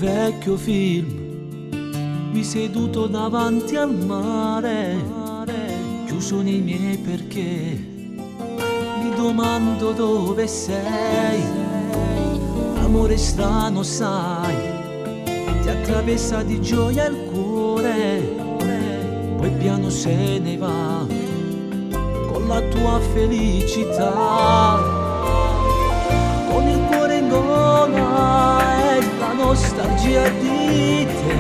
vecchio film, mi seduto davanti al mare, chiuso nei miei perché, mi domando dove sei, amore strano sai, ti attraversa di gioia il cuore, poi piano se ne va, con la tua felicità, con il cuore in gola e la nostalgia di te,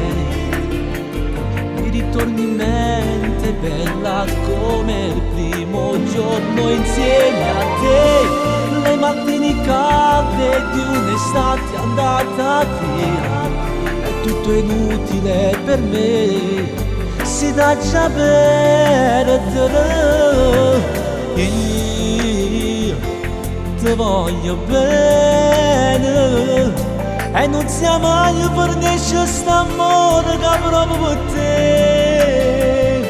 mi ritorni in mente bella come il primo giorno insieme a te, le mattine calde di un'estate andata via, è tutto inutile per me, si dà già perdere. Io ti voglio bene e non sia mai fornisce st'amore che proprio per te.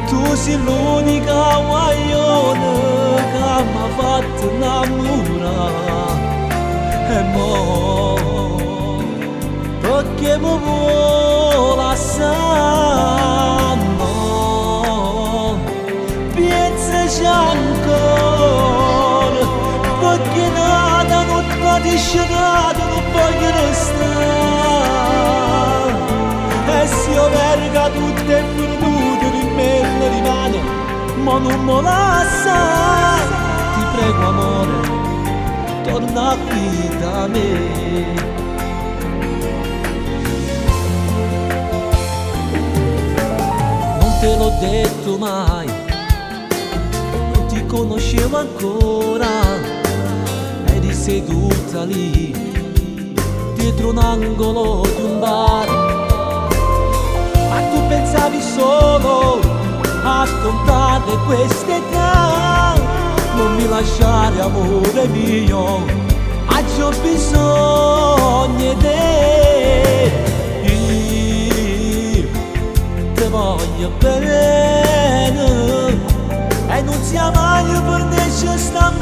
Tu sei l'unica guaglione che mi ha fatto innamorare e mo perché mi vuole assai, no, pensaci ancora, perché nada non ti scenato, non voglio restare, e se io verga tutto è perduto, di me rimane, ma non mi lascia, ti prego amore, torna qui da me. Te l'ho detto mai, non ti conoscevo ancora, eri seduta lì, dietro un angolo di un bar, ma tu pensavi solo a contare queste età, non mi lasciare amore mio, ho bisogno di te. Voglio bene e non sia mai per nessuno sta